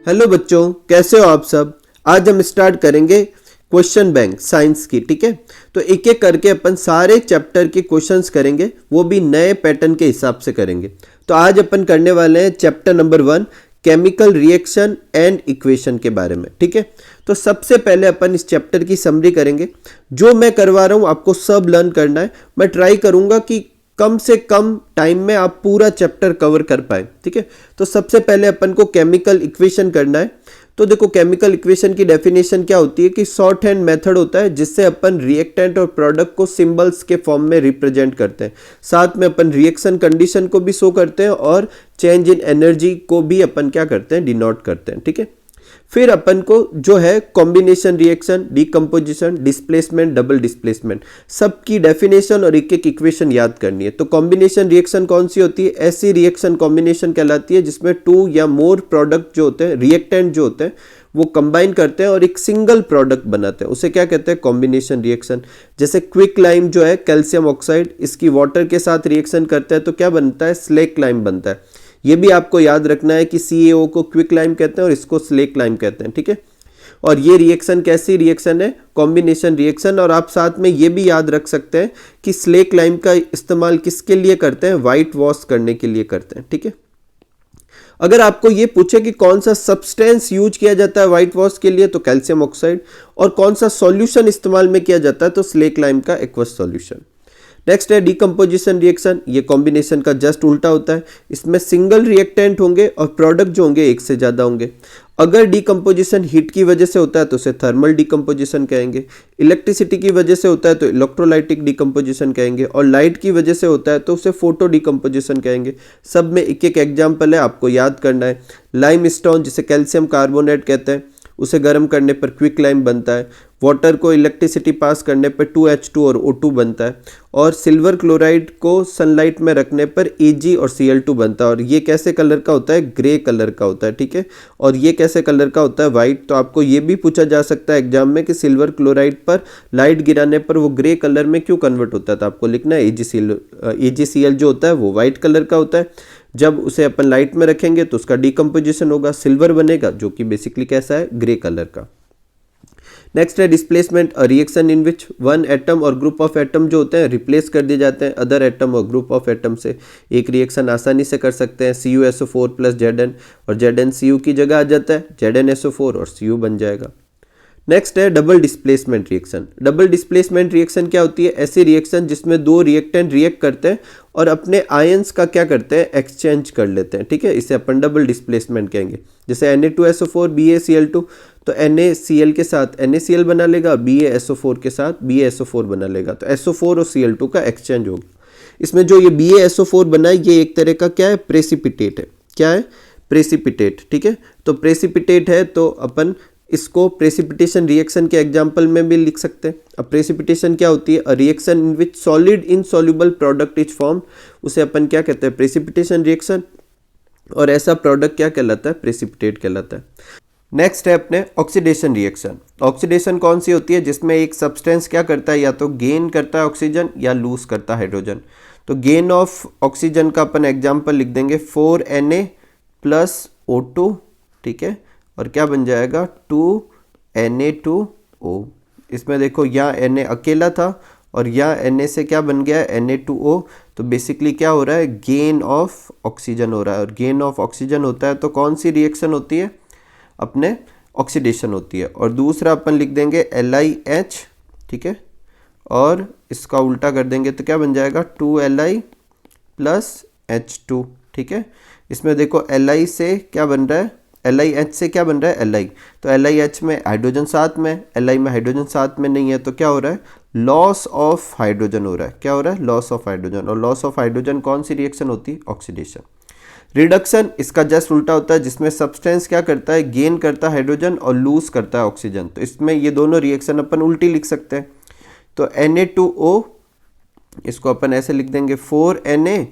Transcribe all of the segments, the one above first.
Hello बच्चों, कैसे हो आप सब। आज हम स्टार्ट करेंगे क्वेश्चन बैंक साइंस की। ठीक है, तो एक एक करके अपन सारे चैप्टर के क्वेश्चंस करेंगे, वो भी नए पैटर्न के हिसाब से करेंगे। तो आज अपन करने वाले हैं chapter number 1 chemical reaction and equation के बारे में। ठीक है, तो सबसे पहले अपन इस चैप्टर की समरी करेंगे। जो मैं करवा रहा हूँ आपको सब लर्न करना है। मैं ट्राई करूँगा कि कम से कम टाइम में आप पूरा चैप्टर कवर कर पाए। ठीक है, तो सबसे पहले अपन को केमिकल इक्वेशन करना है। तो देखो, केमिकल इक्वेशन की डेफिनेशन क्या होती है कि शॉर्ट हैंड मेथड होता है जिससे अपन रिएक्टेंट और प्रोडक्ट को सिंबल्स के फॉर्म में रिप्रेजेंट करते हैं। साथ में अपन रिएक्शन कंडीशन को भी शो करते हैं और चेंज इन एनर्जी को भी अपन क्या करते हैं, डिनोट करते हैं। ठीक है, फिर अपन को जो है combination reaction, decomposition, displacement, double displacement, सबकी डेफिनेशन और एक एक इक्वेशन याद करनी है। तो कॉम्बिनेशन रिएक्शन कौन सी होती है? ऐसी रिएक्शन कॉम्बिनेशन कहलाती है जिसमें 2 या मोर प्रोडक्ट जो होते हैं, रिएक्टेंट जो होते हैं, वो कंबाइन करते हैं और एक सिंगल प्रोडक्ट बनाते हैं। उसे क्या कहते हैं? Combination reaction. जैसे क्विक लाइम जो है कैल्शियम ऑक्साइड, इसकी वाटर के साथ रिएक्शन करता है तो क्या बनता है? स्लेक लाइम बनता है। ये भी आपको याद रखना है कि CaO को क्विक लाइम कहते हैं और इसको स्लेक लाइम कहते हैं। ठीक है, और ये रिएक्शन कैसी रिएक्शन है? Combination reaction. और आप साथ में ये भी याद रख सकते हैं कि स्लेक लाइम का इस्तेमाल किसके लिए करते हैं? वाइट वॉश करने के लिए करते हैं। ठीक है, अगर आपको ये पूछे कि कौन सा सब्सटेंस यूज किया जाता है व्हाइट वॉश के लिए, तो कैल्शियम ऑक्साइड। और कौन सा सॉल्यूशन इस्तेमाल में किया जाता है, तो स्लेक लाइम का एक्वस सॉल्यूशन। नेक्स्ट है डीकंपोजिशन रिएक्शन। ये कॉम्बिनेशन का जस्ट उल्टा होता है। इसमें सिंगल रिएक्टेंट होंगे और प्रोडक्ट जो होंगे एक से ज़्यादा होंगे। अगर डीकंपोजिशन हीट की वजह से होता है तो उसे थर्मल डीकंपोजिशन कहेंगे। इलेक्ट्रिसिटी की वजह से होता है तो इलेक्ट्रोलाइटिक डीकंपोजिशन कहेंगे। और लाइट की वजह से होता है तो उसे फोटो डीकंपोजिशन कहेंगे। सब में एक एक एग्जाम्पल है, आपको याद करना है। लाइम स्टोन जिसे कैल्शियम कार्बोनेट कहते हैं, उसे गर्म करने पर क्विक लाइम बनता है। वाटर को इलेक्ट्रिसिटी पास करने पर 2H2 और O2 बनता है। और सिल्वर क्लोराइड को सनलाइट में रखने पर Ag और Cl2 बनता है। और ये कैसे कलर का होता है? ग्रे कलर का होता है। ठीक है, और ये कैसे कलर का होता है? वाइट। तो आपको ये भी पूछा जा सकता है एग्जाम में कि सिल्वर क्लोराइड पर लाइट गिराने पर वो ग्रे कलर में क्यों कन्वर्ट होता है? तो आपको लिखना है AgCl जो होता है वो वाइट कलर का होता है। जब उसे अपन लाइट में रखेंगे तो उसका डीकंपोजिशन होगा, सिल्वर बनेगा, जो कि बेसिकली कैसा है? ग्रे कलर का। नेक्स्ट है displacement, a reaction in which one atom और ग्रुप ऑफ एटम जो होते हैं रिप्लेस कर दिए जाते हैं अदर एटम और ग्रुप ऑफ एटम से। एक रिएक्शन आसानी से कर सकते हैं CuSO4 प्लस Zn, और Zn Cu की जगह आ जाता है, ZnSO4 और Cu बन जाएगा। नेक्स्ट है double displacement reaction. Double displacement reaction क्या होती है? ऐसी रिएक्शन जिसमें 2 रिएक्टेंट रिएक्ट करते हैं और अपने आयंस का क्या करते हैं? एक्सचेंज कर लेते हैं। ठीक है, इसे अपन डबल डिस्प्लेसमेंट कहेंगे। जैसे Na2SO4 BaCl2, तो NaCl के साथ NaCl बना लेगा, BaSO4 के साथ BaSO4 बना लेगा, तो SO4 और Cl2 का एक्सचेंज होगा। इसमें जो ये BaSO4 बना है ये एक तरह का क्या है? प्रेसिपिटेट है। क्या है? प्रेसिपिटेट। ठीक है, तो प्रेसिपिटेट है तो अपन इसको प्रेसिपिटेशन रिएक्शन के एग्जाम्पल में भी लिख सकते हैं। अब प्रेसिपिटेशन क्या होती है? अ reaction in which solid insoluble product is form, उसे अपन क्या कहते हैं? Precipitation reaction. और ऐसा प्रोडक्ट क्या कहलाता है? प्रेसिपिटेट कहलाता है। नेक्स्ट है अपने ऑक्सीडेशन रिएक्शन। ऑक्सीडेशन कौन सी होती है? जिसमें एक सब्सटेंस क्या करता है? या तो गेन करता है ऑक्सीजन या लूज करता है हाइड्रोजन। तो गेन ऑफ ऑक्सीजन का अपन एग्जाम्पल लिख देंगे 4Na प्लस O2। ठीक है, और क्या बन जाएगा? 2Na2O। इसमें देखो यहाँ Na अकेला था और यहाँ Na से क्या बन गया है? Na2O। तो बेसिकली क्या हो रहा है? गेन ऑफ ऑक्सीजन हो रहा है। और गेन ऑफ ऑक्सीजन होता है तो कौन सी रिएक्शन होती है? अपने ऑक्सीडेशन होती है। और दूसरा अपन लिख देंगे LiH। ठीक है, और इसका उल्टा कर देंगे तो क्या बन जाएगा? 2Li plus H2। ठीक है, इसमें देखो Li से क्या बन रहा है? LiH से क्या बन रहा है? Li। तो LiH में हाइड्रोजन साथ में, Li में हाइड्रोजन साथ में नहीं है, तो क्या हो रहा है? लॉस ऑफ हाइड्रोजन हो रहा है। क्या हो रहा है? Loss of hydrogen. और लॉस ऑफ हाइड्रोजन कौन सी रिएक्शन होती है? ऑक्सीडेशन। रिडक्शन इसका जस्ट उल्टा होता है, जिसमें सब्सटेंस क्या करता है? गेन करता है हाइड्रोजन और लूज करता है ऑक्सीजन। तो इसमें ये दोनों रिएक्शन अपन उल्टी लिख सकते हैं। तो Na2O इसको अपन ऐसे लिख देंगे 4Na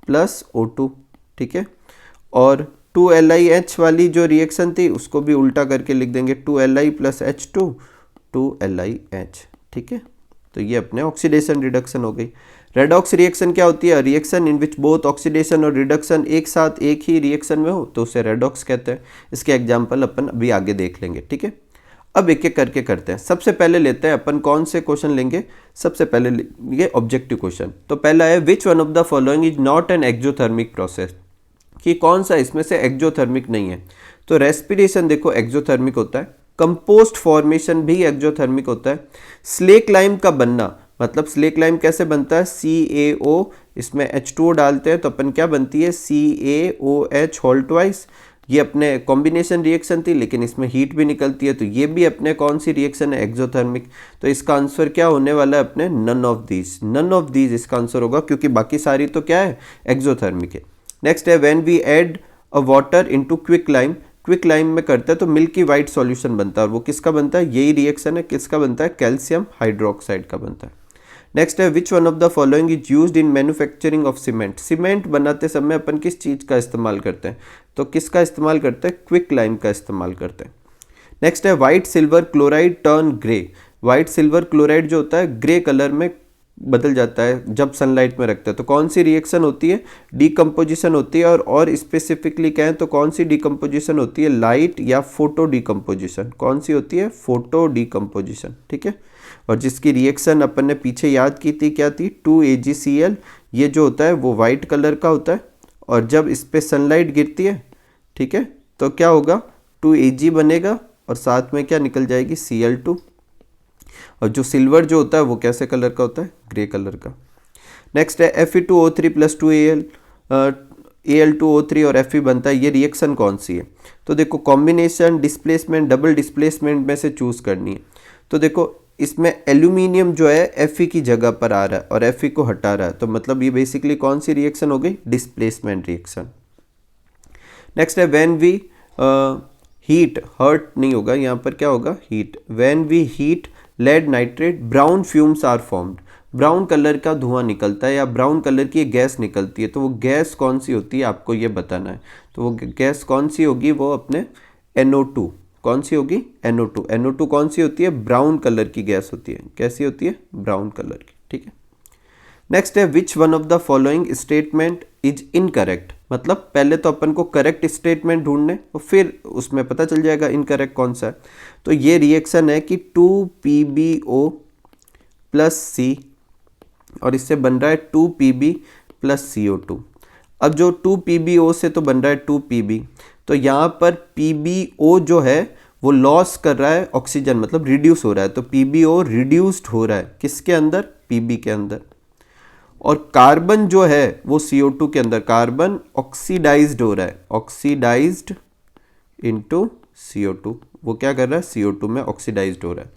प्लस O2। ठीक है, और 2LiH वाली जो रिएक्शन थी उसको भी उल्टा करके लिख देंगे 2Li प्लस H2 2LiH। ठीक है, तो ये अपने ऑक्सीडेशन रिडक्शन हो गई। रेडॉक्स रिएक्शन क्या होती है? Reaction in which both oxidation और रिडक्शन एक साथ एक ही रिएक्शन में हो तो उसे रेडॉक्स कहते हैं। इसके एग्जाम्पल अपन अभी आगे देख लेंगे, ठीक है। अब एक एक करके करते हैं। सबसे पहले लेते हैं अपन कौन से क्वेश्चन लेंगे, सबसे पहले लेंगे ऑब्जेक्टिव क्वेश्चन। तो पहला है which one of the following is not an exothermic process, कि कौन सा इसमें से एक्सोथर्मिक नहीं है। तो रेस्पिरेशन देखो एक्सोथर्मिक होता है, कंपोस्ट फॉर्मेशन भी एक्सोथर्मिक होता है, स्लेक लाइम का बनना, मतलब स्लेक लाइम कैसे बनता है, CaO, इसमें H2O डालते हैं तो अपन क्या बनती है, CaOH होल ट्वाइस। ये अपने कॉम्बिनेशन रिएक्शन थी लेकिन इसमें हीट भी निकलती है, तो ये भी अपने कौन सी रिएक्शन है, एक्सोथर्मिक। तो इसका आंसर क्या होने वाला है अपने, none of these, none of these इसका आंसर होगा, क्योंकि बाकी सारी तो क्या है, एक्सोथर्मिक है। नेक्स्ट है when we add a water into quick lime, quick lime में करते हैं तो मिल्की वाइट सॉल्यूशन बनता है, और वो किसका बनता है, यही रिएक्शन है, किसका बनता है, कैल्शियम हाइड्रोक्साइड का बनता है। नेक्स्ट है which one of the following is used in manufacturing of cement, cement बनाते समय अपन किस चीज़ का इस्तेमाल करते हैं, तो किसका इस्तेमाल करते हैं, क्विक लाइम का इस्तेमाल करते हैं। नेक्स्ट है white silver chloride turn grey, white silver chloride जो होता है ग्रे कलर में बदल जाता है जब सनलाइट में रखते हैं, तो कौन सी रिएक्शन होती है, डीकम्पोजिशन होती है, और स्पेसिफिकली कहें तो कौन सी डीकम्पोजिशन होती है, लाइट या फोटो डीकम्पोजिशन, कौन सी होती है, फोटो डीकम्पोजिशन, ठीक है। और जिसकी रिएक्शन अपन ने पीछे याद की थी क्या थी, 2AgCl, ये जो होता है वो वाइट कलर का होता है, और जब इस पर सनलाइट गिरती है, ठीक है, तो क्या होगा, 2Ag बनेगा और साथ में क्या निकल जाएगी, Cl2। और जो सिल्वर जो होता है वो कैसे कलर का होता है, ग्रे कलर का। नेक्स्ट है Fe2O3 प्लस 2Al, Al2O3 और Fe बनता है, ये रिएक्शन कौन सी है, तो देखो कॉम्बिनेशन, डिस्प्लेसमेंट, डबल डिस्प्लेसमेंट में से चूज करनी है। तो देखो इसमें एल्यूमिनियम जो है Fe की जगह पर आ रहा है और Fe को हटा रहा है, तो मतलब ये बेसिकली कौन सी रिएक्शन हो गई, डिस्प्लेसमेंट रिएक्शन। नेक्स्ट है व्हेन वी हीट, हर्ट नहीं होगा यहाँ पर, क्या होगा, heat, when we heat lead nitrate brown fumes are formed, brown colour का धुआं निकलता है या ब्राउन कलर की गैस निकलती है, तो वो गैस कौन सी होती है आपको ये बताना है। तो वो गैस कौन सी होगी, वो अपने NO2, कौन सी होगी, NO2। NO2 कौन सी होती है, ब्राउन कलर की गैस होती है, कैसी होती है, ब्राउन कलर की, ठीक है। नेक्स्ट है which one of the following statement is incorrect, मतलब पहले तो अपन को करेक्ट स्टेटमेंट ढूंढने और फिर उसमें पता चल जाएगा इनकरेक्ट कौन सा है। तो ये रिएक्शन है कि 2PbO प्लस C और इससे बन रहा है 2Pb प्लस CO2। अब जो 2PbO से तो बन रहा है 2Pb, तो यहाँ पर PbO जो है वो लॉस कर रहा है ऑक्सीजन, मतलब रिड्यूस हो रहा है, तो PbO रिड्यूस्ड हो रहा है किसके अंदर, Pb के अंदर। और कार्बन जो है वो CO2 के अंदर, कार्बन ऑक्सीडाइज्ड हो रहा है, ऑक्सीडाइज्ड इनटू CO2, वो क्या कर रहा है, CO2 में ऑक्सीडाइज्ड हो रहा है।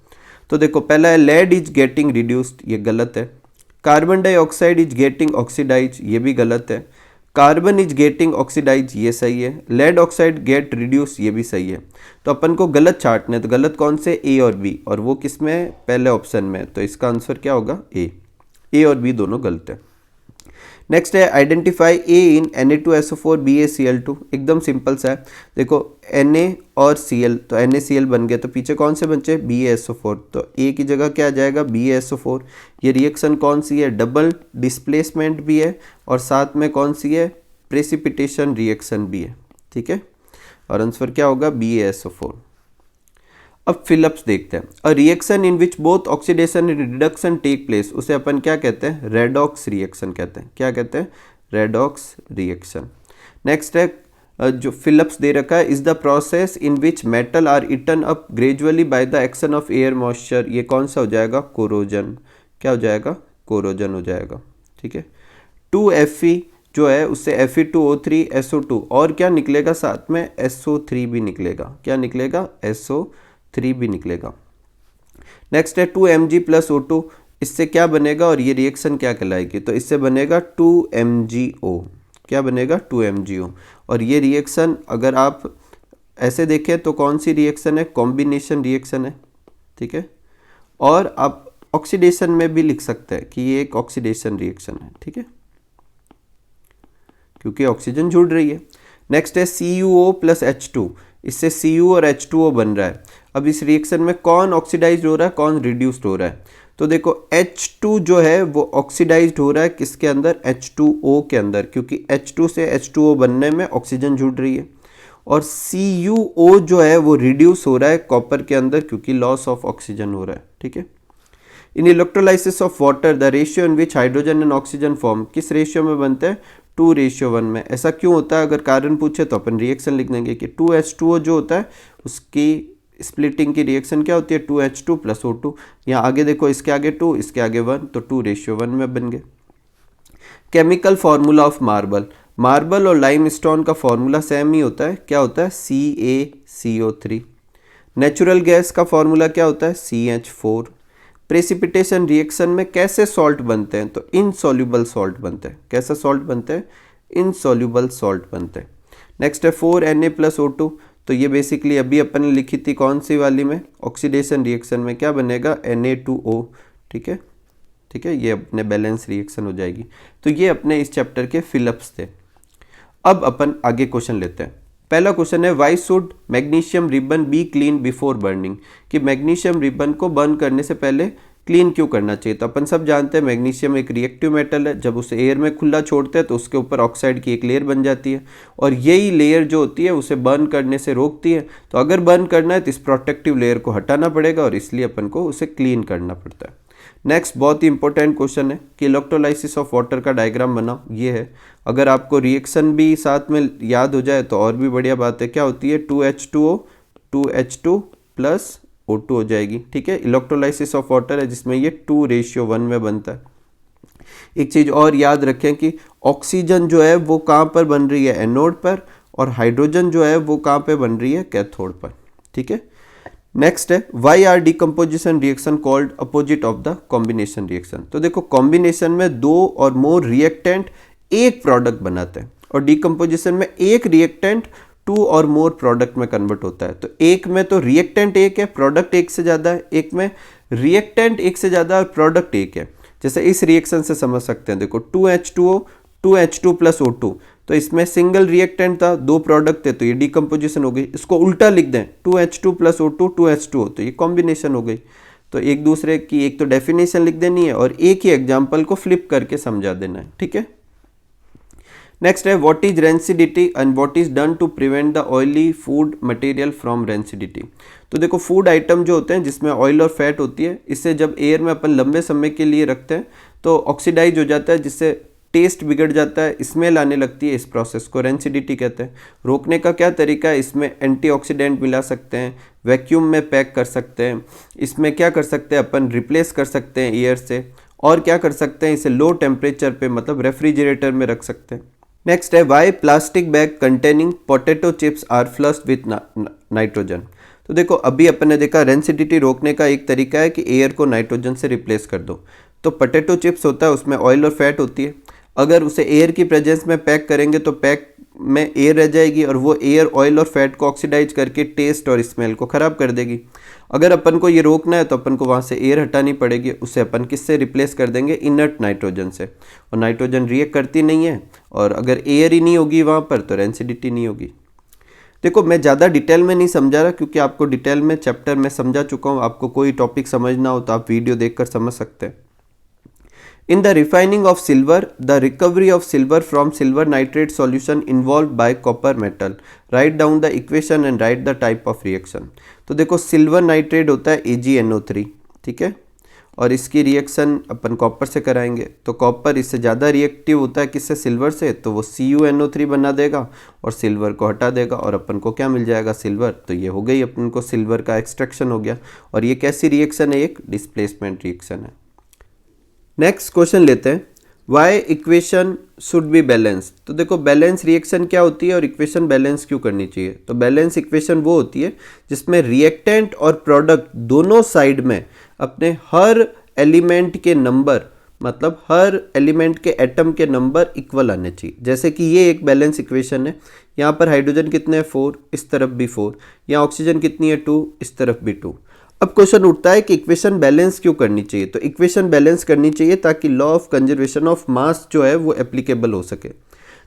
तो देखो पहला है लेड इज गेटिंग रिड्यूस्ड, ये गलत है। Carbon dioxide is getting oxidise, ये भी गलत है। कार्बन इज गेटिंग ऑक्सीडाइज, ये सही है। लेड ऑक्साइड गेट रिड्यूस, ये भी सही है। तो अपन को गलत छांटने, तो गलत कौन से, A और B, और वो किस में, पहले ऑप्शन में, तो इसका आंसर क्या होगा, A और B दोनों गलत है। नेक्स्ट है identify A in Na2SO4 BaCl2, एकदम सिंपल सा है। देखो Na और Cl, तो NaCl बन गया, तो पीछे कौन से बचे, BaSO4, तो A की जगह क्या आ जाएगा, BaSO4। ये रिएक्शन कौन सी है, डबल डिस्प्लेसमेंट भी है और साथ में कौन सी है, प्रेसिपिटेशन रिएक्शन भी है, ठीक है। और आंसर क्या होगा, BaSO4। अब फिलअप्स देखते हैं। A reaction in which both oxidation and reduction take place, उसे अपन क्या कहते हैं, रेडॉक्स रिएक्शन कहते हैं। क्या कहते हैं, रेडॉक्स रिएक्शन। नेक्स्ट है जो फिलअप्स दे रखा है, is the process in which metal are eaten up gradually by the action of air moisture, ये कौन सा हो जाएगा, कोरोजन। क्या हो जाएगा, कोरोजन हो जाएगा, ठीक है। 2Fe जो है उससे Fe2O3 SO2 और क्या निकलेगा, साथ में SO3 भी निकलेगा। क्या निकलेगा, SO3 भी निकलेगा। नेक्स्ट है 2Mg प्लस O2, इससे क्या बनेगा और ये रिएक्शन क्या कहलाएगी, तो इससे बनेगा 2MgO। क्या बनेगा, 2MgO। और ये रिएक्शन अगर आप ऐसे देखें तो कौन सी रिएक्शन है, कॉम्बिनेशन रिएक्शन है, ठीक है। और आप ऑक्सीडेशन में भी लिख सकते हैं कि ये एक ऑक्सीडेशन रिएक्शन है, ठीक है, क्योंकि ऑक्सीजन जुड़ रही है। नेक्स्ट है CuO प्लस H2, इससे Cu और H2O बन रहा है। अब इस रिएक्शन में कौन ऑक्सीडाइज हो रहा है, कौन रिड्यूस्ड हो रहा है, तो देखो H2 जो है वो ऑक्सीडाइज्ड हो रहा है किसके अंदर, H2O के अंदर, क्योंकि H2 से H2O बनने में ऑक्सीजन जुड़ रही है। और CuO जो है वो रिड्यूस हो रहा है कॉपर के अंदर क्योंकि लॉस ऑफ ऑक्सीजन हो रहा है, ठीक है। In electrolysis of water the ratio in which hydrogen and oxygen form, किस रेशियो में बनते हैं, 2:1 में। ऐसा क्यों होता है, अगर कारण पूछे तो अपन रिएक्शन लिख देंगे कि 2H2O जो होता है उसकी स्प्लिटिंग की रिएक्शन क्या होती है, 2H2 + O2। यहाँ आगे देखो, इसके आगे 2, इसके आगे 1, तो 2:1 में बन गए। Chemical formula of marble, marble और लाइमस्टोन का फार्मूला सेम ही होता है, क्या होता है, CaCO3। नेचुरल गैस का फार्मूला क्या होता है, CH4। प्रेसिपिटेशन रिएक्शन में कैसे सॉल्ट बनते हैं, तो इनसॉल्युबल सॉल्ट बनते हैं। कैसा सॉल्ट बनते हैं, इनसॉल्युबल सॉल्ट बनते हैं। नेक्स्ट है 4Na + O2, तो ये बेसिकली अभी अपन ने लिखी थी कौन सी वाली में, ऑक्सीडेशन रिएक्शन में क्या बनेगा, Na2O, ठीक है, ठीक है, ये अपने बैलेंस रिएक्शन हो जाएगी। तो ये अपने इस चैप्टर के फिलअप्स थे। अब अपन आगे क्वेश्चन लेते हैं। पहला क्वेश्चन है, why should magnesium ribbon be clean before burning, कि मैग्नीशियम रिबन को बर्न करने से पहले क्लीन क्यों करना चाहिए। तो अपन सब जानते हैं मैग्नीशियम एक रिएक्टिव मेटल है, जब उसे एयर में खुला छोड़ते हैं तो उसके ऊपर ऑक्साइड की एक लेयर बन जाती है, और यही लेयर जो होती है उसे बर्न करने से रोकती है। तो अगर बर्न करना है तो इस प्रोटेक्टिव लेयर को हटाना पड़ेगा, और इसलिए अपन को उसे क्लीन करना पड़ता है। नेक्स्ट बहुत ही इंपॉर्टेंट क्वेश्चन है कि इलेक्ट्रोलाइसिस ऑफ वाटर का डायग्राम बनाओ, ये है। अगर आपको रिएक्शन भी साथ में याद हो जाए तो और भी बढ़िया बात है, क्या होती है, 2H2O 2H2 + O2 हो जाएगी, ठीक है। इलेक्ट्रोलाइसिस ऑफ वाटर है जिसमें ये 2:1 में बनता है। एक चीज़ और याद रखें कि ऑक्सीजन जो है वो कहाँ पर बन रही है, एनोड पर, और हाइड्रोजन जो है वो कहाँ पे बन रही है, कैथोड पर, ठीक है। नेक्स्ट है, why are decomposition reaction called opposite of the combination reaction. तो देखो कॉम्बिनेशन में 2 और मोर रिएक्टेंट एक प्रोडक्ट बनाते हैं, और डिकम्पोजिशन में एक रिएक्टेंट 2 और मोर प्रोडक्ट में कन्वर्ट होता है। तो एक में तो रिएक्टेंट एक है, प्रोडक्ट एक से ज़्यादा है, एक में रिएक्टेंट एक से ज़्यादा और प्रोडक्ट एक है। जैसे इस रिएक्शन से समझ सकते हैं, देखो 2H2O 2H2 + O2, तो इसमें सिंगल रिएक्टेंट था, 2 प्रोडक्ट थे, तो ये डिकम्पोजिशन हो गई। इसको उल्टा लिख दें, 2H2 + O2 2H2O, तो ये कॉम्बिनेशन हो गई। तो एक दूसरे की एक तो डेफिनेशन लिख देनी है और एक ही एग्जाम्पल को फ्लिप करके समझा देना है, ठीक है। नेक्स्ट है, what is rancidity and what is done to prevent the oily food material from rancidity. तो देखो फूड आइटम जो होते हैं जिसमें ऑयल और फैट होती है, इससे जब एयर में अपन लंबे समय के लिए रखते हैं तो ऑक्सीडाइज हो जाता है, जिससे टेस्ट बिगड़ जाता है, स्मेल आने लगती है। इस प्रोसेस को रेंसिडिटी कहते हैं। रोकने का क्या तरीका है, इसमें एंटीऑक्सीडेंट मिला सकते हैं, वैक्यूम में पैक कर सकते हैं, इसमें क्या कर सकते हैं अपन, रिप्लेस कर सकते हैं एयर से, और क्या कर सकते हैं, इसे लो टेम्परेचर पे मतलब रेफ्रिजरेटर में रख सकते हैं। नेक्स्ट है, why plastic bag containing potato chips are flushed with nitrogen. तो देखो अभी अपन ने देखा रेंसिडिटी रोकने का एक तरीका है कि एयर को नाइट्रोजन से रिप्लेस कर दो। तो पोटैटो चिप्स होता है, उसमें ऑयल और फैट होती है, अगर उसे एयर की प्रेजेंस में पैक करेंगे तो पैक में एयर रह जाएगी, और वो एयर ऑयल और फैट को ऑक्सीडाइज करके टेस्ट और स्मेल को ख़राब कर देगी। अगर अपन को ये रोकना है तो अपन को वहाँ से एयर हटानी पड़ेगी, उसे अपन किससे रिप्लेस कर देंगे, इनर्ट नाइट्रोजन से। और नाइट्रोजन रिएक्ट करती नहीं है, और अगर एयर ही नहीं होगी वहाँ पर तो रेंसिडिटी नहीं होगी। देखो मैं ज़्यादा डिटेल में नहीं समझा रहा, क्योंकि आपको डिटेल में चैप्टर में समझा चुका हूँ। आपको कोई टॉपिक समझना हो तो आप वीडियो देखकर समझ सकते हैं। In the refining of silver, the recovery of silver from silver nitrate solution involved by copper metal. Write down the equation and write the type of reaction. तो देखो सिल्वर नाइट्रेट होता है AgNO3, ठीक है, और इसकी रिएक्शन अपन copper से कराएंगे। तो कॉपर इससे ज़्यादा रिएक्टिव होता है किससे, सिल्वर से, तो वो CuNO3 बना देगा और सिल्वर को हटा देगा, और अपन को क्या मिल जाएगा, सिल्वर। तो ये हो गई अपन को सिल्वर का एक्सट्रैक्शन हो गया। और ये कैसी रिएक्शन है, एक डिस्प्लेसमेंट रिएक्शन है। नेक्स्ट क्वेश्चन लेते हैं, why equation should be balance. तो देखो बैलेंस रिएक्शन क्या होती है और इक्वेशन बैलेंस क्यों करनी चाहिए। तो बैलेंस इक्वेशन वो होती है जिसमें रिएक्टेंट और प्रोडक्ट दोनों साइड में अपने हर एलिमेंट के नंबर, मतलब हर एलिमेंट के एटम के नंबर इक्वल आने चाहिए। जैसे कि ये एक बैलेंस इक्वेशन है, यहाँ पर हाइड्रोजन कितने हैं 4, इस तरफ भी 4, यहाँ ऑक्सीजन कितनी है 2, इस तरफ भी 2। अब क्वेश्चन उठता है कि इक्वेशन बैलेंस क्यों करनी चाहिए। तो इक्वेशन बैलेंस करनी चाहिए ताकि law of conservation of mass जो है वो एप्लीकेबल हो सके।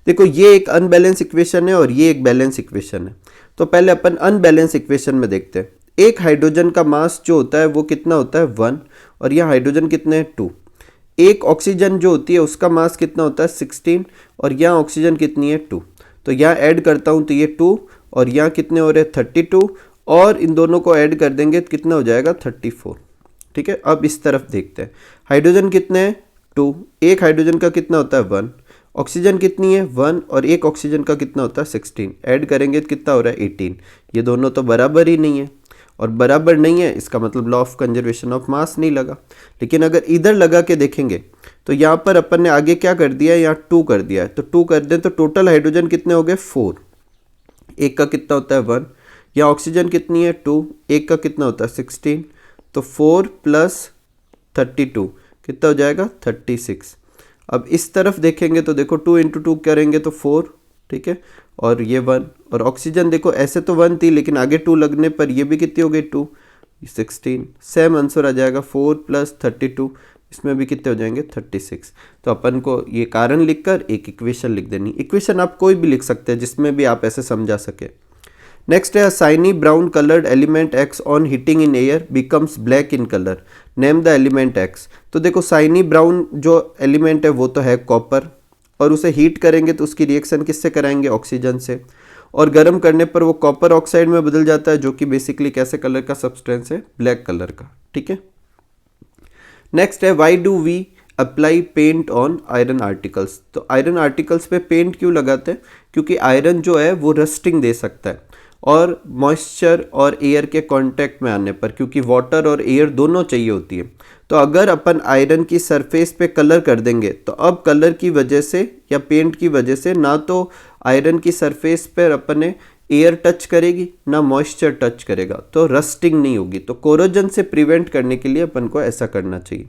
देखो ये एक अनबैलेंस इक्वेशन है और ये एक बैलेंस इक्वेशन है। तो पहले अपन अनबैलेंस इक्वेशन में देखते हैं। एक हाइड्रोजन का मास जो होता है वो कितना होता है 1, और यहाँ हाइड्रोजन कितने हैं 2। एक ऑक्सीजन जो होती है उसका मास कितना होता है 16, और यहाँ ऑक्सीजन कितनी है 2। तो यहाँ ऐड करता हूँ तो ये 2, और यहाँ कितने हो रहे हैं 32, और इन दोनों को ऐड कर देंगे तो कितना हो जाएगा 34। ठीक है, अब इस तरफ देखते हैं। हाइड्रोजन कितने हैं 2, एक हाइड्रोजन का कितना होता है 1, ऑक्सीजन कितनी है 1, और एक ऑक्सीजन का कितना होता है 16, ऐड करेंगे तो कितना हो रहा है 18। ये दोनों तो बराबर ही नहीं है, और बराबर नहीं है इसका मतलब law of conservation of mass नहीं लगा। लेकिन अगर इधर लगा के देखेंगे तो यहाँ पर अपन ने आगे क्या कर दिया है, यहाँ 2 कर दिया है, तो 2 कर दें तो टोटल हाइड्रोजन कितने हो गए 4, एक का कितना होता है 1, यहाँ ऑक्सीजन कितनी है 2, एक का कितना होता है 16, तो 4 + 32 कितना हो जाएगा 36। अब इस तरफ देखेंगे तो देखो 2 × 2 करेंगे तो 4, ठीक है, और ये 1, और ऑक्सीजन देखो ऐसे तो 1 थी लेकिन आगे 2 लगने पर ये भी कितनी हो गई 2, 16। सेम आंसर आ जाएगा 4 + 32, इसमें भी कितने हो जाएंगे 36। तो अपन को ये कारण लिखकर एक इक्वेशन लिख देनी। इक्वेशन आप कोई भी लिख सकते हैं जिसमें भी आप ऐसे समझा सके। नेक्स्ट है shiny brown coloured element X on heating in air becomes black in colour, name the element X. तो देखो साइनी ब्राउन जो एलिमेंट है वो तो है कॉपर, और उसे हीट करेंगे तो उसकी रिएक्शन किससे कराएंगे ऑक्सीजन से, और गर्म करने पर वो कॉपर ऑक्साइड में बदल जाता है जो कि बेसिकली कैसे कलर का सब्सटेंस है, ब्लैक कलर का। ठीक है, नेक्स्ट है why do we apply paint on iron articles. तो आयरन आर्टिकल्स पे पेंट क्यों लगाते हैं, क्योंकि आयरन जो है वो रस्टिंग दे सकता है, और मॉइस्चर और एयर के कांटेक्ट में आने पर, क्योंकि वाटर और एयर दोनों चाहिए होती है, तो अगर अपन आयरन की सरफेस पे कलर कर देंगे तो अब कलर की वजह से या पेंट की वजह से ना तो आयरन की सरफेस पर अपने एयर टच करेगी ना मॉइस्चर टच करेगा, तो रस्टिंग नहीं होगी। तो कोरोजन से प्रिवेंट करने के लिए अपन को ऐसा करना चाहिए।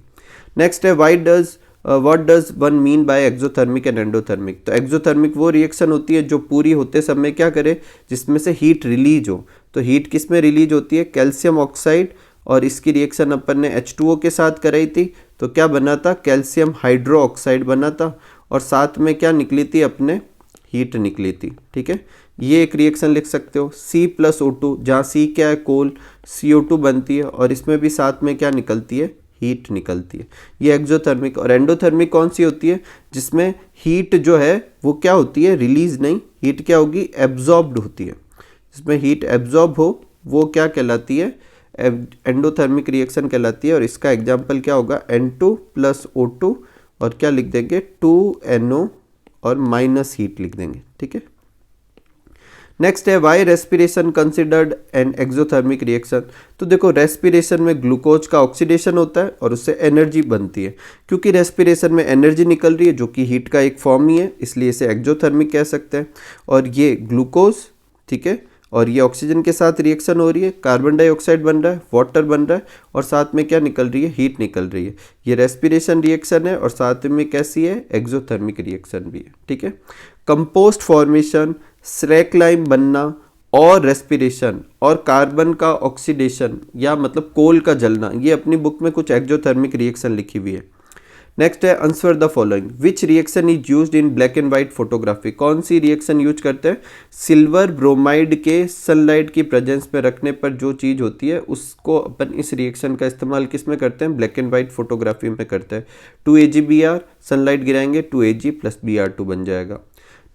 नेक्स्ट है what does one mean by exothermic and endothermic. तो एक्सोथर्मिक वो रिएक्शन होती है जो पूरी होते समय क्या करे, जिसमें से हीट रिलीज हो। तो हीट किस में रिलीज होती है, कैल्शियम ऑक्साइड, और इसकी रिएक्शन अपन ने H2O के साथ कराई थी, तो क्या बना था कैल्शियम हाइड्रो ऑक्साइड बना था, और साथ में क्या निकली थी अपने हीट निकली थी। ठीक है, ये एक रिएक्शन लिख सकते हो C+O2, जहाँ C क्या है कोल, CO2 बनती है, और इसमें भी साथ में क्या निकलती है हीट निकलती है। ये एक्सोथर्मिक। और एंडोथर्मिक कौन सी होती है, जिसमें हीट जो है वो क्या होती है रिलीज नहीं, हीट क्या होगी एब्जॉर्ब्ड होती है। जिसमें हीट एब्जॉर्ब हो वो क्या कहलाती है, एंडोथर्मिक रिएक्शन कहलाती है। और इसका एग्जाम्पल क्या होगा N2 + O2, और क्या लिख देंगे 2NO और माइनस हीट लिख देंगे। ठीक है, नेक्स्ट है why respiration considered an exothermic reaction. तो देखो रेस्पिरेशन में ग्लूकोज का ऑक्सीडेशन होता है और उससे एनर्जी बनती है। क्योंकि रेस्पिरेशन में एनर्जी निकल रही है जो कि हीट का एक फॉर्म ही है, इसलिए इसे एक्सोथर्मिक कह सकते हैं। और ये ग्लूकोज, ठीक है, और ये ऑक्सीजन के साथ रिएक्शन हो रही है, कार्बन डाइऑक्साइड बन रहा है, वाटर बन रहा है, और साथ में क्या निकल रही है हीट निकल रही है। ये रेस्पिरेशन रिएक्शन है और साथ में कैसी है एक्सोथर्मिक रिएक्शन भी है। ठीक है, कंपोस्ट फॉर्मेशन, स्लैक लाइम बनना, और रेस्पिरेशन, और कार्बन का ऑक्सीडेशन या मतलब कोल का जलना, ये अपनी बुक में कुछ एक्सोथर्मिक रिएक्शन लिखी हुई है। नेक्स्ट है answer the following, which reaction is used in black and white photography. कौन सी रिएक्शन यूज करते हैं, सिल्वर ब्रोमाइड के सनलाइट की प्रेजेंस में रखने पर जो चीज़ होती है उसको अपन इस रिएक्शन का इस्तेमाल किस में करते हैं, ब्लैक एंड व्हाइट फोटोग्राफी में करते हैं। 2AgBr, सनलाइट गिराएंगे 2Ag + Br2 बन जाएगा।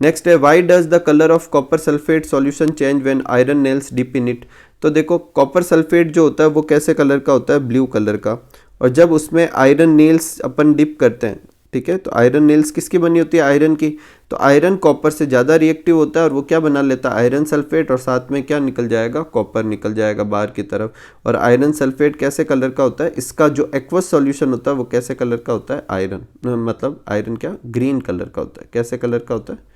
नेक्स्ट है why does the colour of copper sulphate solution change when iron nails dip in it. तो देखो कॉपर सल्फेट जो होता है वो कैसे कलर का होता है, ब्लू कलर का, और जब उसमें आयरन नेल्स अपन डिप करते हैं, ठीक है, तो आयरन नेल्स किसकी बनी होती है, आयरन की, तो आयरन कॉपर से ज़्यादा रिएक्टिव होता है और वो क्या बना लेता है आयरन सल्फेट, और साथ में क्या निकल जाएगा कॉपर निकल जाएगा बाहर की तरफ। और आयरन सल्फेट कैसे कलर का होता है, इसका जो एक्वस सॉल्यूशन होता है वो कैसे कलर का होता है, आयरन, मतलब आयरन क्या ग्रीन कलर का होता है। कैसे कलर का होता है,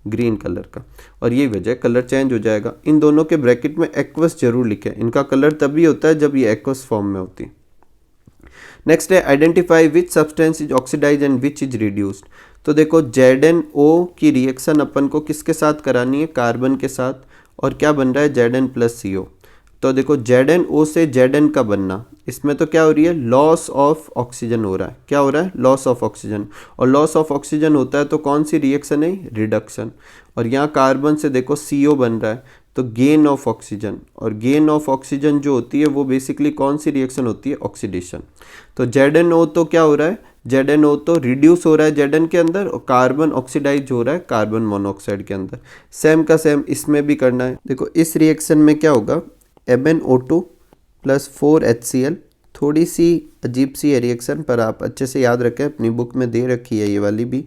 ग्रीन कलर का, और ये वजह कलर चेंज हो जाएगा। इन दोनों के ब्रैकेट में एक्वस जरूर लिखें, इनका कलर तभी होता है जब ये एक्वस फॉर्म में होती है। नेक्स्ट है identify which substance is oxidise and which is reduced. तो देखो ZnO की रिएक्शन अपन को किसके साथ करानी है, कार्बन के साथ, और क्या बन रहा है Zn + CO। तो देखो ZnO से Zn का बनना, इसमें तो क्या हो रही है लॉस ऑफ ऑक्सीजन हो रहा है। क्या हो रहा है, लॉस ऑफ ऑक्सीजन, और लॉस ऑफ ऑक्सीजन होता है तो कौन सी रिएक्शन है, रिडक्शन। और यहाँ कार्बन से देखो CO बन रहा है, तो गेन ऑफ ऑक्सीजन, और गेन ऑफ ऑक्सीजन जो होती है वो बेसिकली कौन सी रिएक्शन होती है, ऑक्सीडेशन। तो ZnO तो क्या हो रहा है, ZnO तो रिड्यूस हो रहा है Zn के अंदर, और कार्बन ऑक्सीडाइज हो रहा है कार्बन मोनोऑक्साइड के अंदर। सेम का सेम इसमें भी करना है। देखो इस रिएक्शन में क्या होगा, MnO2 प्लस 4HCl, थोड़ी सी अजीब सी है रिएक्शन, पर आप अच्छे से याद रखें, अपनी बुक में दे रखी है ये वाली भी,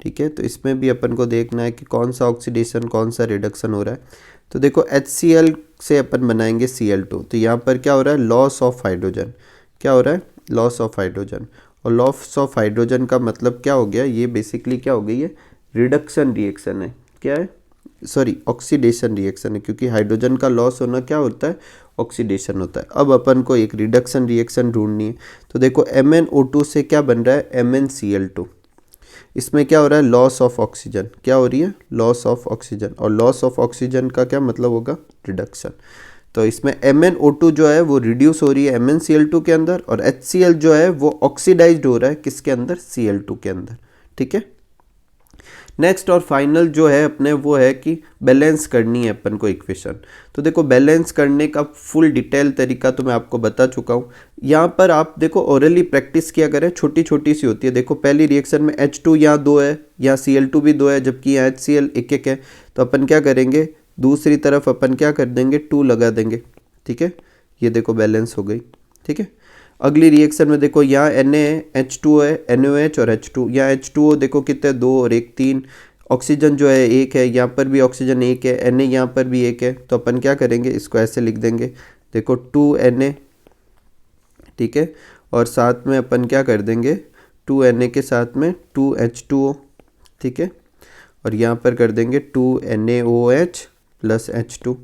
ठीक है। तो इसमें भी अपन को देखना है कि कौन सा ऑक्सीडेशन कौन सा रिडक्शन हो रहा है। तो देखो HCl से अपन बनाएंगे Cl2, तो यहाँ पर क्या हो रहा है, लॉस ऑफ हाइड्रोजन, क्या हो रहा है, लॉस ऑफ हाइड्रोजन। और लॉस ऑफ हाइड्रोजन का मतलब क्या हो गया, ये बेसिकली क्या हो गई है, रिडक्शन रिएक्शन है, क्या है, सॉरी ऑक्सीडेशन रिएक्शन है, क्योंकि हाइड्रोजन का लॉस होना क्या होता है, ऑक्सीडेशन होता है। अब अपन को एक रिडक्शन रिएक्शन ढूंढनी है। तो देखो MnO2 से क्या बन रहा है, MnCl2, इसमें क्या हो रहा है, लॉस ऑफ ऑक्सीजन, क्या हो रही है, लॉस ऑफ ऑक्सीजन, और लॉस ऑफ ऑक्सीजन का क्या मतलब होगा, रिडक्शन। तो इसमें MnO2 जो है वो रिड्यूस हो रही है MnCl2 के अंदर, और HCl जो है वो ऑक्सीडाइज्ड हो रहा है किसके अंदर, Cl2 के अंदर, ठीक है। नेक्स्ट और फाइनल जो है अपने वो है कि बैलेंस करनी है अपन को इक्वेशन। तो देखो बैलेंस करने का फुल डिटेल तरीका तो मैं आपको बता चुका हूँ। यहाँ पर आप देखो ओरली प्रैक्टिस किया करें, छोटी छोटी सी होती है। देखो पहली रिएक्शन में H2 यहाँ 2 है, यहाँ Cl2 भी 2 है, जबकि यहाँ HCl एक एक है। तो अपन क्या करेंगे, दूसरी तरफ अपन क्या कर देंगे, 2 लगा देंगे, ठीक है। ये देखो बैलेंस हो गई, ठीक है। अगली रिएक्शन में देखो यहाँ Na है, H2 है, NaOH और H2, यहाँ H2O देखो कितने 2 और 1 3, ऑक्सीजन जो है 1 है, यहाँ पर भी ऑक्सीजन 1 है, Na यहाँ पर भी 1 है। तो अपन क्या करेंगे, इसको ऐसे लिख देंगे, देखो 2Na, ठीक है। और साथ में अपन क्या कर देंगे, 2Na के साथ में 2H2O, ठीक है। और यहाँ पर कर देंगे 2NaOH प्लस H2,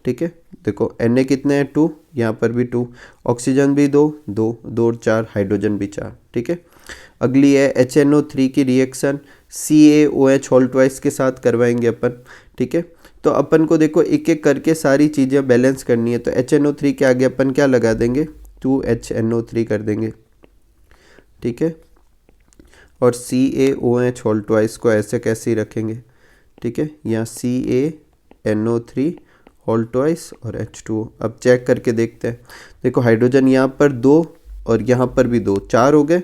ठीक है। देखो Na कितने हैं, 2, यहाँ पर भी 2, ऑक्सीजन भी 2 2 2 और 4, हाइड्रोजन भी 4, ठीक है। अगली है HNO3 की रिएक्शन CaOH होल ट्वाइस के साथ करवाएंगे अपन, ठीक है। तो अपन को देखो एक एक करके सारी चीज़ें बैलेंस करनी है। तो HNO3 के आगे अपन क्या लगा देंगे, 2HNO3 कर देंगे, ठीक है। और CaOH होल ट्वाइस को ऐसे कैसे ही रखेंगे, ठीक है। यहाँ CaNO3 होल ट्वाइस और H2O। अब चेक करके देखते हैं। देखो हाइड्रोजन यहाँ पर 2 और यहाँ पर भी 2, 4 हो गए,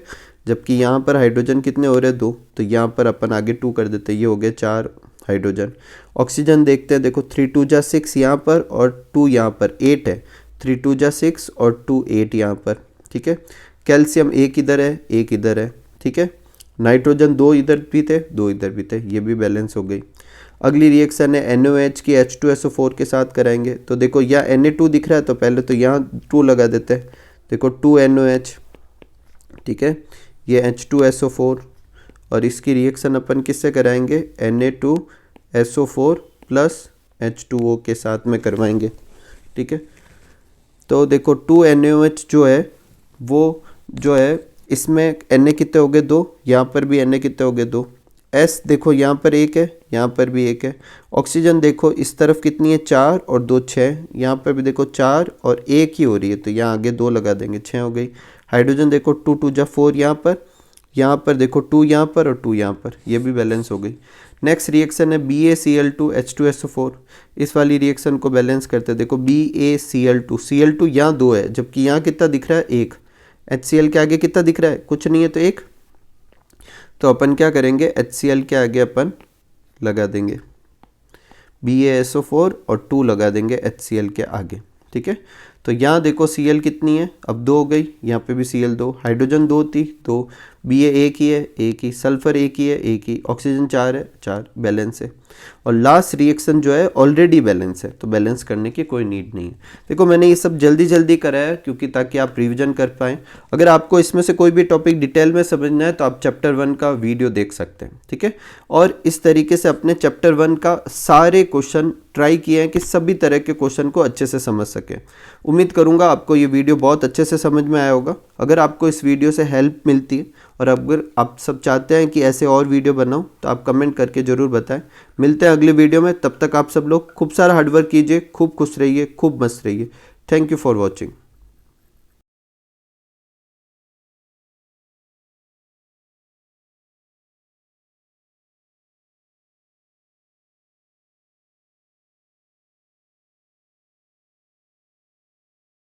जबकि यहाँ पर हाइड्रोजन कितने हो रहे हैं, 2। तो यहाँ पर अपन आगे 2 कर देते हैं, ये हो गए 4 हाइड्रोजन। ऑक्सीजन देखते हैं, देखो 3 2 जा 6 यहाँ पर और 2 यहाँ पर 8 है, 3 2 जा 6 और 2 8 यहाँ पर, ठीक है। कैल्शियम 1 इधर है 1 इधर है, ठीक है। नाइट्रोजन 2 इधर भी थे 2 इधर भी थे, ये भी बैलेंस हो गई। अगली रिएक्शन है NaOH की H2SO4 के साथ कराएंगे। तो देखो यहाँ Na2 दिख रहा है, तो पहले तो यहाँ 2 लगा देते हैं, देखो 2NaOH, ठीक है। ये H2SO4, और इसकी रिएक्शन अपन किससे कराएंगे, Na2SO4 प्लस H2O के साथ में करवाएंगे, ठीक है। तो देखो 2NaOH जो है वो जो है इसमें Na कितने हो गए, 2, यहाँ पर भी Na कितने हो गए, 2। S देखो यहाँ पर 1 है, यहाँ पर भी 1 है। ऑक्सीजन देखो इस तरफ कितनी है, 4 और 2 6, यहाँ पर भी देखो 4 और 1 ही हो रही है, तो यहाँ आगे 2 लगा देंगे, 6 हो गई। हाइड्रोजन देखो 2 2 जा 4 यहाँ पर देखो 2 यहाँ पर और 2 यहाँ पर, ये भी बैलेंस हो गई। नेक्स्ट रिएक्शन है BaCl2 H2SO4। इस वाली रिएक्शन को बैलेंस करते हैं। देखो BaCl2, Cl2 यहाँ 2 है, जबकि यहाँ कितना दिख रहा है, 1। HCl के आगे कितना दिख रहा है, कुछ नहीं है, तो 1। तो अपन क्या करेंगे, HCl के आगे अपन लगा देंगे BaSO4 और 2 लगा देंगे HCl के आगे, ठीक है। तो यहाँ देखो Cl कितनी है, अब 2 हो गई, यहाँ पे भी Cl 2, हाइड्रोजन 2 थी 2, Ba 1 ही है 1 ही, सल्फर 1 ही है 1 ही, ऑक्सीजन 4 है 4, बैलेंस है। और लास्ट रिएक्शन जो है ऑलरेडी बैलेंस है, तो बैलेंस करने की कोई नीड नहीं है। देखो मैंने ये सब जल्दी जल्दी कराया क्योंकि ताकि आप रिविजन कर पाएँ। अगर आपको इसमें से कोई भी टॉपिक डिटेल में समझना है तो आप चैप्टर 1 का वीडियो देख सकते हैं, ठीक है। और इस तरीके से अपने चैप्टर 1 का सारे क्वेश्चन ट्राई किए हैं कि सभी तरह के क्वेश्चन को अच्छे से समझ सकें। उम्मीद करूंगा आपको ये वीडियो बहुत अच्छे से समझ में आया होगा। अगर आपको इस वीडियो से हेल्प मिलती है और अगर आप सब चाहते हैं कि ऐसे और वीडियो बनाऊं तो आप कमेंट करके ज़रूर बताएं। मिलते हैं अगले वीडियो में, तब तक आप सब लोग खूब सारा हार्डवर्क कीजिए, खूब खुश रहिए, खूब मस्त रहिए। Thank you for watching.